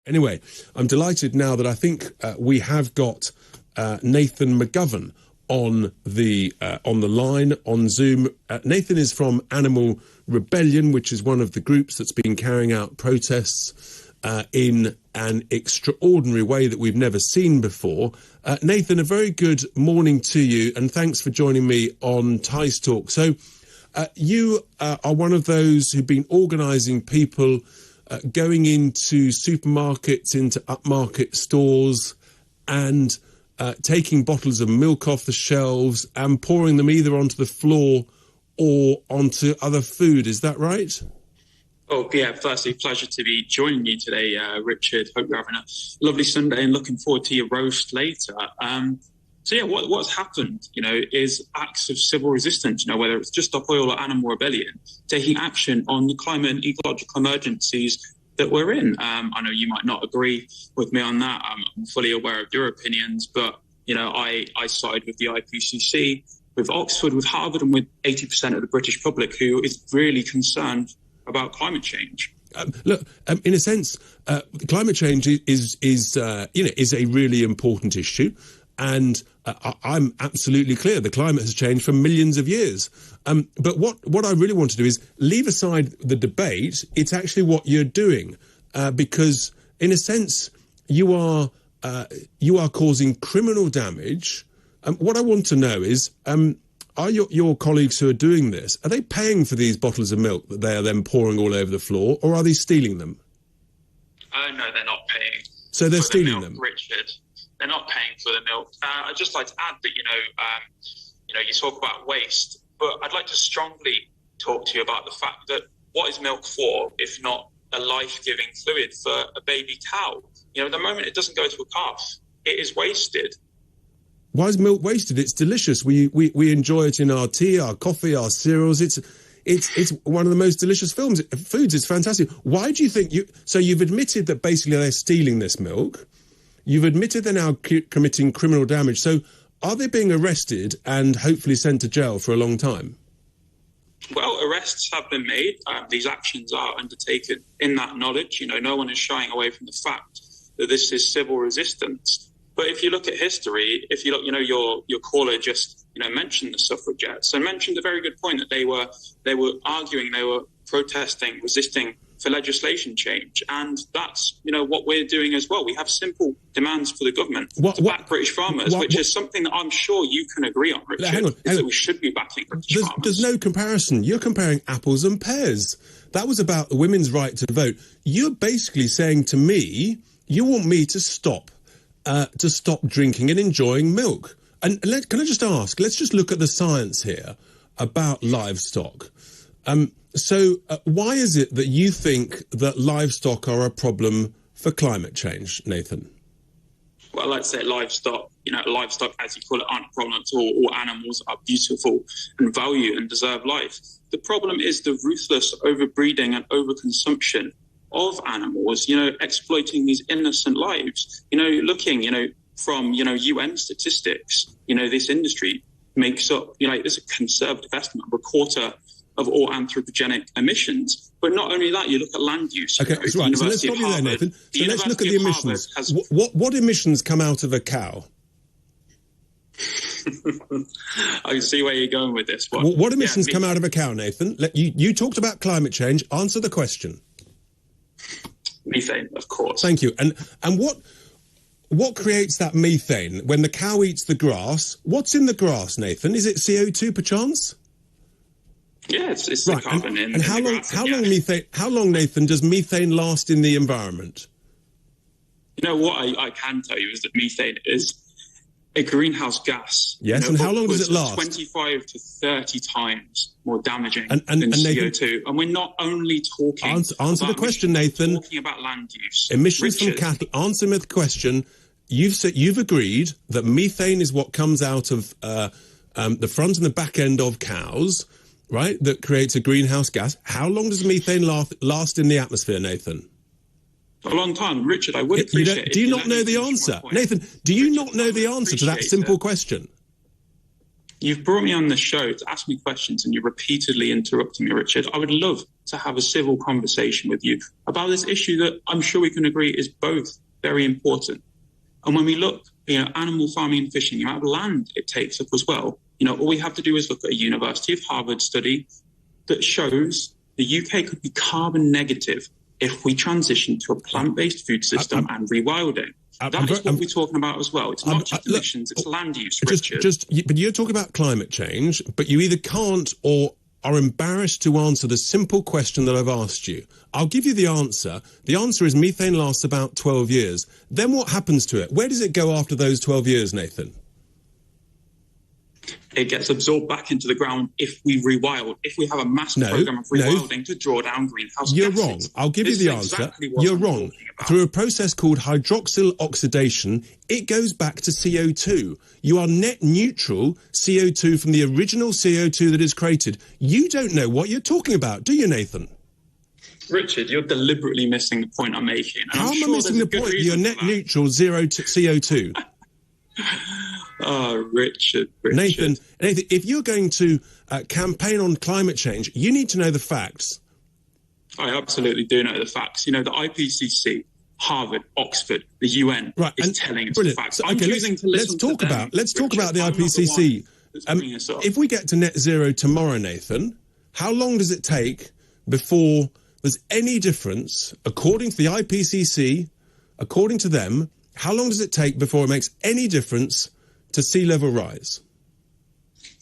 Anyway, I'm delighted now that I think we have got Nathan McGovern on the line on Zoom. Nathan is from Animal Rebellion, which is one of the groups that's been carrying out protests in an extraordinary way that we've never seen before. Nathan, a very good morning to you, and thanks for joining me on Ties Talk. So you are one of those who've been organising people going into supermarkets, into upmarket stores, and taking bottles of milk off the shelves and pouring them either onto the floor or onto other food. Is that right? Oh, yeah, firstly, pleasure to be joining you today, Richard. Hope you're having a lovely Sunday and looking forward to your roast later. So, yeah, what's happened, is acts of civil resistance, whether it's Just Stop Oil or Animal Rebellion, taking action on the climate and ecological emergencies that we're in. I know you might not agree with me on that. I'm fully aware of your opinions, but, I sided with the IPCC, with Oxford, with Harvard, and with 80% of the British public who is really concerned about climate change. Look, in a sense, climate change is a really important issue. And I'm absolutely clear the climate has changed for millions of years. But what I really want to do is leave aside the debate. It's actually what you're doing, because in a sense, you are causing criminal damage. What I want to know is, are your colleagues who are doing this, are they paying for these bottles of milk that they are then pouring all over the floor, or are they stealing them? No, they're not paying. So they're stealing them, Richard. They're not paying for the milk. I'd just like to add that, you talk about waste, but I'd like to strongly talk to you about the fact that what is milk for, if not a life-giving fluid for a baby cow? The moment it doesn't go to a calf, it is wasted. Why is milk wasted? It's delicious. We enjoy it in our tea, our coffee, our cereals. It's one of the most delicious foods. It's fantastic. Why do you think so you've admitted that basically they're stealing this milk. You've admitted they're now committing criminal damage. So are they being arrested and hopefully sent to jail for a long time? Well, arrests have been made. These actions are undertaken in that knowledge. No one is shying away from the fact that this is civil resistance. But if you look at history, if you look, your caller just, mentioned the suffragettes and mentioned a very good point that they were arguing, they were protesting, resisting for legislation change. And that's, what we're doing as well. We have simple demands for the government to back British farmers, which is something that I'm sure you can agree on, Richard. Hang on. That we should be backing British farmers. There's no comparison. You're comparing apples and pears. That was about the women's right to vote. You're basically saying to me, you want me to stop drinking and enjoying milk. And can I just ask, let's just look at the science here about livestock. So why is it that you think that livestock are a problem for climate change, Nathan? Well, let's say livestock, as you call it, aren't a problem at all. All animals are beautiful and value and deserve life. The problem is the ruthless overbreeding and overconsumption of animals, exploiting these innocent lives. Looking, from, UN statistics, this industry makes up, there's a conservative estimate of a quarter of all anthropogenic emissions. But not only that, you look at land use. Okay, that's right. So let's stop you there, Nathan. So let's look at the emissions. What emissions come out of a cow? I can see where you're going with this. What emissions come out of a cow, Nathan? You talked about climate change. Answer the question. Methane, of course. Thank you. And what creates that methane when the cow eats the grass? What's in the grass, Nathan? Is it CO2 perchance? Yeah, it's right. The carbon in. And how long, Nathan, does methane last in the environment? What I can tell you is that methane is a greenhouse gas. Yes, and how long does it last? 25 to 30 times more damaging than CO2. Nathan, and we're not only talking answer the question, Nathan. We're talking about land use. Emissions from cattle. Answer me the question. You've agreed that methane is what comes out of the front and the back end of cows, right? That creates a greenhouse gas. How long does methane last in the atmosphere, Nathan? A long time, Richard. I would appreciate it. Do you not know the answer, Nathan? Do you not know the answer to that simple question? You've brought me on the show to ask me questions and you're repeatedly interrupting me, Richard. I would love to have a civil conversation with you about this issue that I'm sure we can agree is both very important. And when we look, animal farming and fishing, the amount of land it takes up as well, all we have to do is look at a University of Harvard study that shows the UK could be carbon negative if we transition to a plant-based food system and rewilding. That is what we're talking about as well. It's not just emissions, it's land use, Richard. But you're talking about climate change, but you either can't or are embarrassed to answer the simple question that I've asked you. I'll give you the answer. The answer is methane lasts about 12 years. Then what happens to it? Where does it go after those 12 years, Nathan? It gets absorbed back into the ground if we rewild, if we have a mass program of rewilding to draw down greenhouse gases. You're wrong. I'll give you the answer. You're wrong. Through a process called hydroxyl oxidation, it goes back to CO2. You are net neutral CO2 from the original CO2 that is created. You don't know what you're talking about, do you, Nathan? Richard, you're deliberately missing the point I'm making. How am I missing the point? You're net neutral CO2. Oh, Richard. Nathan, if you're going to campaign on climate change, you need to know the facts. I absolutely do know the facts. The IPCC, Harvard, Oxford, the UN is telling us the facts. So, let's talk about the IPCC. If we get to net zero tomorrow, Nathan, how long does it take before there's any difference, according to the IPCC, according to them, how long does it take before it makes any difference to sea level rise?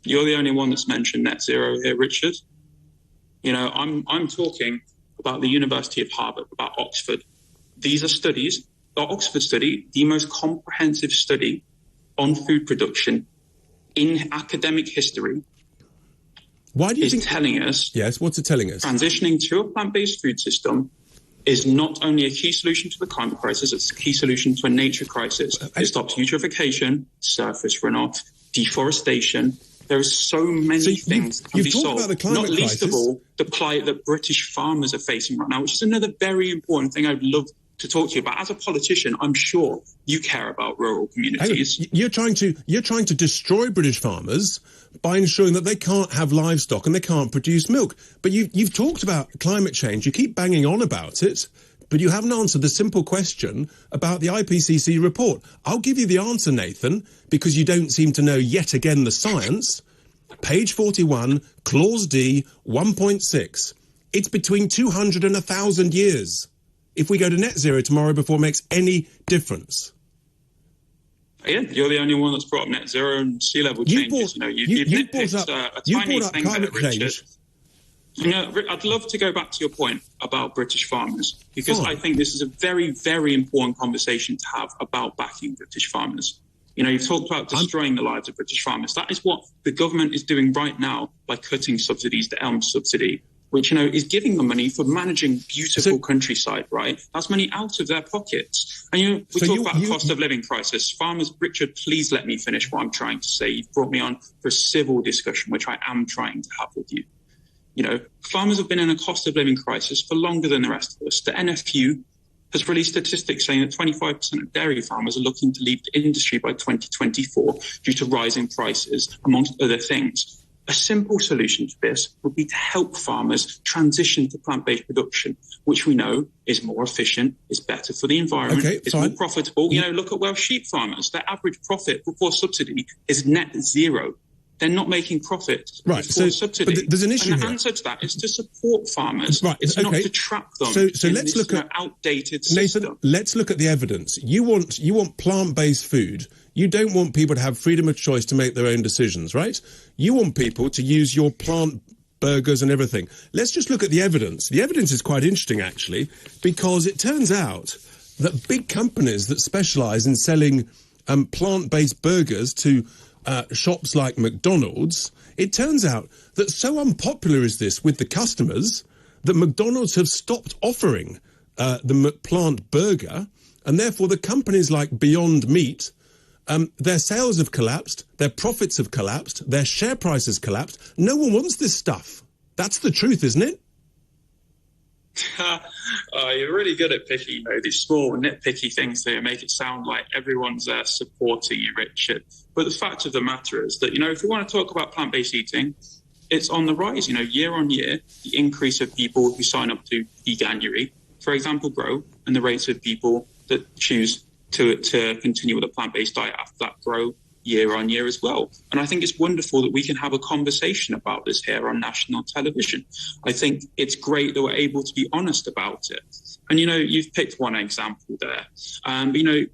You're the only one that's mentioned net zero here, Richard. I'm talking about the University of Harvard, about Oxford. These are studies. The Oxford study, the most comprehensive study on food production in academic history, telling us... Yes, what's it telling us? Transitioning to a plant-based food system is not only a key solution to the climate crisis, it's a key solution to a nature crisis. It stops eutrophication, surface runoff, deforestation. There are so many things that can be solved, not least of all the plight that British farmers are facing right now, which is another very important thing I'd love to talk to you about. As a politician, I'm sure you care about rural communities. You're trying to destroy British farmers by ensuring that they can't have livestock and they can't produce milk. But you've talked about climate change. You keep banging on about it, but you haven't answered the simple question about the IPCC report. I'll give you the answer, Nathan, because you don't seem to know yet again the science. Page 41, Clause D, 1.6. It's between 200 and 1,000 years if we go to net zero tomorrow before it makes any difference. Yeah, you're the only one that's brought up net zero and sea level changes. You've brought up a tiny thing there, Richard. I'd love to go back to your point about British farmers, because I think this is a very, very important conversation to have about backing British farmers. You've talked about destroying the lives of British farmers. That is what the government is doing right now by cutting subsidies, the ELM subsidy, which, is giving them money for managing beautiful countryside, right? That's money out of their pockets. And, we talk about a cost of living crisis. Farmers, Richard, please let me finish what I'm trying to say. You've brought me on for a civil discussion, which I am trying to have with you. Farmers have been in a cost of living crisis for longer than the rest of us. The NFU has released statistics saying that 25% of dairy farmers are looking to leave the industry by 2024 due to rising prices, amongst other things. A simple solution to this would be to help farmers transition to plant-based production, which we know is more efficient, is better for the environment, is more profitable. Look at Welsh sheep farmers. Their average profit before subsidy is net zero. They're not making profit before subsidy. But there's an issue and the here. answer to that is to support farmers. It's not to trap them so let's look at outdated Nathan, system. Let's look at the evidence. You want plant-based food. You don't want people to have freedom of choice to make their own decisions, right? You want people to use your plant burgers and everything. Let's just look at the evidence. The evidence is quite interesting, actually, because it turns out that big companies that specialize in selling plant-based burgers to shops like McDonald's, it turns out that so unpopular is this with the customers that McDonald's have stopped offering the plant burger, and therefore the companies like Beyond Meat, their sales have collapsed, their profits have collapsed, their share price has collapsed. No one wants this stuff. That's the truth, isn't it? You're really good at picking, these small nitpicky things that make it sound like everyone's supporting you, Richard. But the fact of the matter is that, if we want to talk about plant-based eating, it's on the rise. Year on year, the increase of people who sign up to Veganuary, for example, grow, and the rates of people that choose to continue with a plant-based diet after that grow year on year as well. And I think it's wonderful that we can have a conversation about this here on national television. I think it's great that we're able to be honest about it. And, you've picked one example there. But,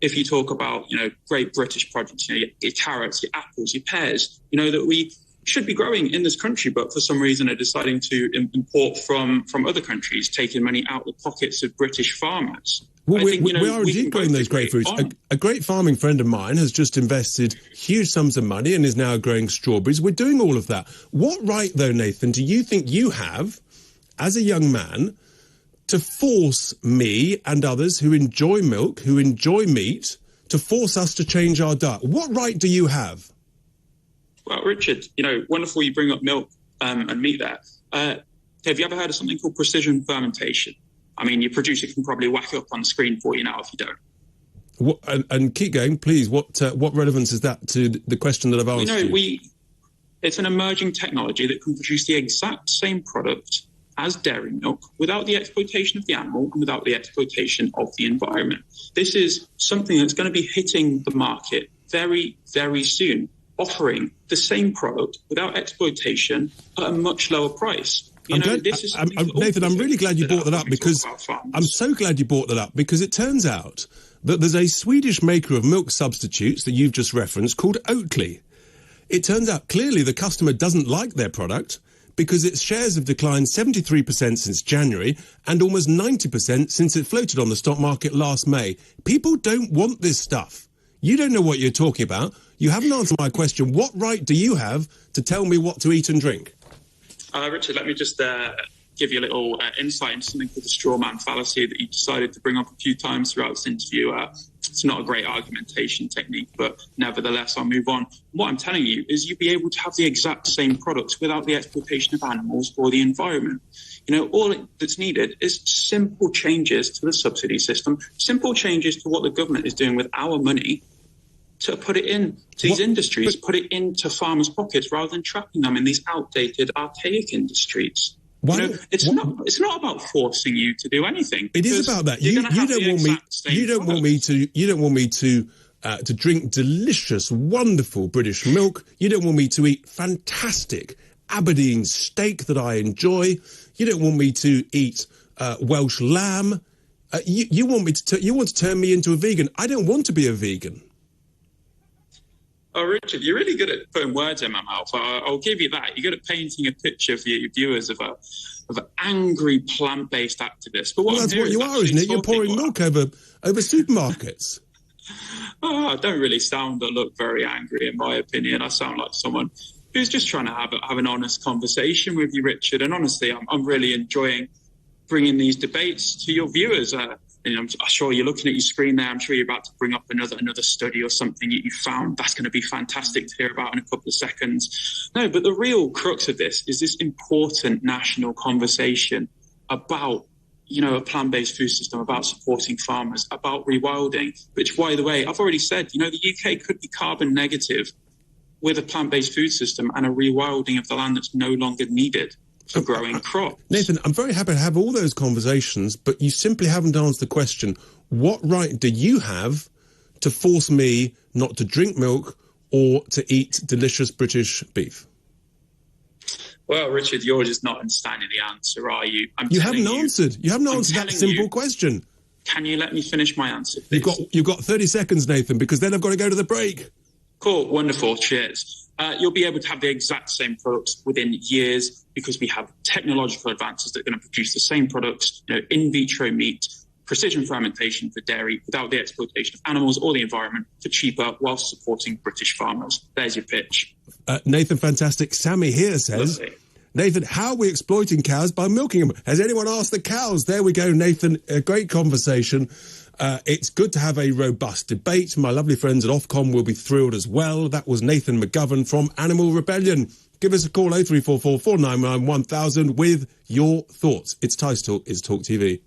if you talk about, great British produce, your carrots, your apples, your pears, that we should be growing in this country, but for some reason are deciding to import from other countries, taking money out of the pockets of British farmers. Well, we are indeed growing those great fruits. A great farming friend of mine has just invested huge sums of money and is now growing strawberries. We're doing all of that. What right, though, Nathan, do you think you have, as a young man, to force me and others who enjoy milk, who enjoy meat, to force us to change our diet? What right do you have? Well, Richard, wonderful you bring up milk and meat there. Have you ever heard of something called precision fermentation? I mean, your producer can probably whack it up on the screen for you now if you don't. And keep going, please. What relevance is that to the question that I've asked you? It's an emerging technology that can produce the exact same product as dairy milk without the exploitation of the animal and without the exploitation of the environment. This is something that's going to be hitting the market very, very soon, offering the same product without exploitation at a much lower price. Nathan, I'm really glad you brought that up because I'm so glad you brought that up because it turns out that there's a Swedish maker of milk substitutes that you've just referenced called Oatly. It turns out clearly the customer doesn't like their product because its shares have declined 73% since January and almost 90% since it floated on the stock market last May. People don't want this stuff. You don't know what you're talking about. You haven't answered my question. What right do you have to tell me what to eat and drink? Richard, let me just give you a little insight into something called the straw man fallacy that you decided to bring up a few times throughout this interview. It's not a great argumentation technique, but nevertheless, I'll move on. What I'm telling you is you'll be able to have the exact same products without the exploitation of animals or the environment. All that's needed is simple changes to the subsidy system, simple changes to what the government is doing with our money to put it in to these industries, put it into farmers' pockets rather than trapping them in these outdated, archaic industries. It's not about forcing you to do anything. It is about that. You don't want me to drink delicious, wonderful British milk. You don't want me to eat fantastic Aberdeen steak that I enjoy. You don't want me to eat Welsh lamb. You want to turn me into a vegan. I don't want to be a vegan. Oh, Richard, you're really good at putting words in my mouth. I'll give you that. You're good at painting a picture for your viewers of an angry plant-based activist. But that's what you are, isn't it? You're pouring milk over supermarkets. I don't really sound or look very angry, in my opinion. I sound like someone who's just trying to have an honest conversation with you, Richard. And honestly, I'm really enjoying bringing these debates to your viewers. I'm sure you're looking at your screen there. I'm sure you're about to bring up another study or something that you found. That's going to be fantastic to hear about in a couple of seconds. No, but the real crux of this is this important national conversation about, a plant-based food system, about supporting farmers, about rewilding, which, by the way, I've already said, the UK could be carbon negative with a plant-based food system and a rewilding of the land that's no longer needed for growing crops. Nathan, I'm very happy to have all those conversations, but you simply haven't answered the question. What right do you have to force me not to drink milk or to eat delicious British beef? Well, Richard, you're just not understanding the answer, are you? You haven't answered that simple question. Can you let me finish my answer, please? You've got 30 seconds, Nathan, because then I've got to go to the break. Cool, wonderful, cheers. You'll be able to have the exact same products within years because we have technological advances that are going to produce the same products, in vitro meat, precision fermentation for dairy without the exploitation of animals or the environment for cheaper whilst supporting British farmers. There's your pitch. Nathan, fantastic. Sammy here says, lovely. Nathan, how are we exploiting cows by milking them? Has anyone asked the cows? There we go, Nathan. A great conversation. It's good to have a robust debate. My lovely friends at Ofcom will be thrilled as well. That was Nathan McGovern from Animal Rebellion. Give us a call, 0344 499 1000 with your thoughts. It's Tice Talk, it's Talk TV.